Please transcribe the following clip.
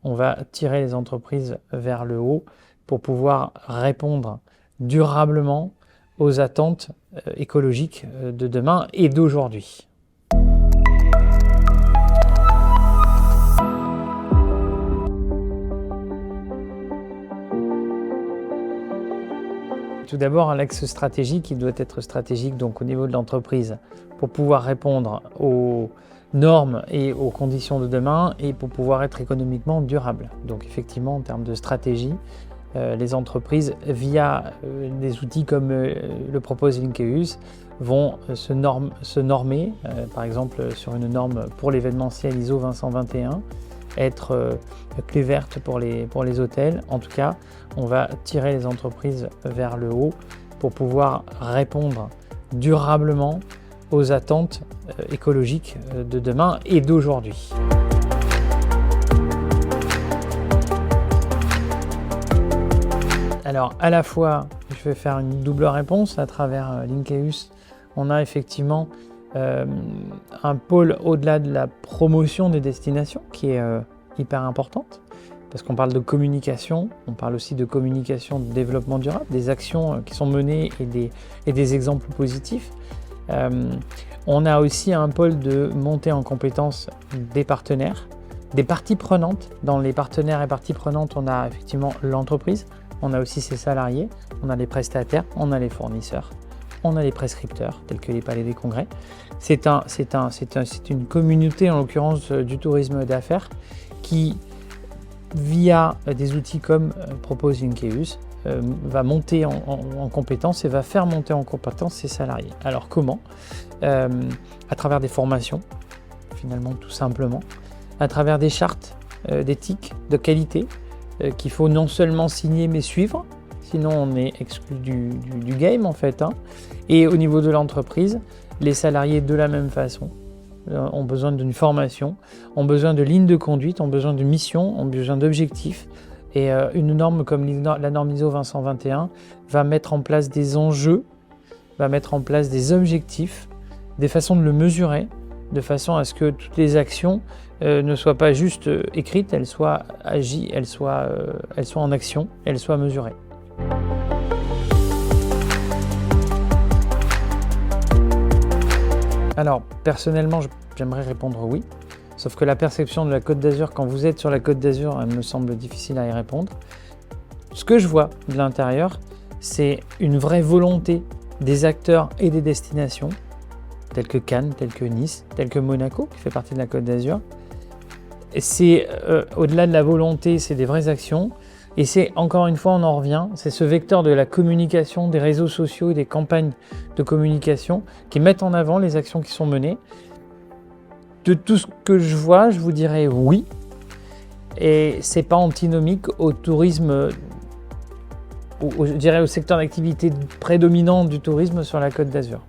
on va tirer les entreprises vers le haut pour pouvoir répondre durablement aux attentes écologiques de demain et d'aujourd'hui. Tout d'abord, l'axe stratégique, qui doit être stratégique donc au niveau de l'entreprise pour pouvoir répondre aux normes et aux conditions de demain et pour pouvoir être économiquement durable. Donc effectivement, en termes de stratégie, les entreprises, via des outils comme le propose Linkeus, vont se normer, par exemple sur une norme pour l'événementiel ISO 20121, être clé verte pour les hôtels. En tout cas, on va tirer les entreprises vers le haut pour pouvoir répondre durablement aux attentes écologiques de demain et d'aujourd'hui. Alors, à la fois, je vais faire une double réponse à travers Linkeus. On a effectivement un pôle au-delà de la promotion des destinations qui est hyper importante, parce qu'on parle de communication, on parle aussi de communication de développement durable, des actions qui sont menées et des exemples positifs. On a aussi un pôle de montée en compétences des partenaires, des parties prenantes. Dans les partenaires et parties prenantes, on a effectivement l'entreprise, on a aussi ses salariés, on a les prestataires, on a les fournisseurs, on a les prescripteurs, tels que les palais des congrès. C'est une communauté, en l'occurrence du tourisme d'affaires, qui, via des outils comme propose Linkeus, va monter en compétences et va faire monter en compétences ses salariés. Alors comment ? À travers des formations, finalement tout simplement, à travers des chartes d'éthique, de qualité, qu'il faut non seulement signer mais suivre, sinon on est exclu du game en fait. Et au niveau de l'entreprise, les salariés de la même façon ont besoin d'une formation, ont besoin de lignes de conduite, ont besoin de mission, ont besoin d'objectifs. Et une norme comme la norme ISO 20121 va mettre en place des enjeux, va mettre en place des objectifs, des façons de le mesurer, de façon à ce que toutes les actions ne soient pas juste écrites, elles soient agies, elles soient en action, elles soient mesurées. Alors, personnellement, j'aimerais répondre oui, sauf que la perception de la Côte d'Azur, quand vous êtes sur la Côte d'Azur, elle me semble difficile à y répondre. Ce que je vois de l'intérieur, c'est une vraie volonté des acteurs et des destinations, tels que Cannes, tels que Nice, tels que Monaco, qui fait partie de la Côte d'Azur. C'est au-delà de la volonté, c'est des vraies actions. Et c'est, encore une fois, on en revient, c'est ce vecteur de la communication, des réseaux sociaux et des campagnes de communication qui mettent en avant les actions qui sont menées. De tout ce que je vois, je vous dirais oui. Et c'est pas antinomique au tourisme, je dirais au secteur d'activité prédominant du tourisme sur la Côte d'Azur.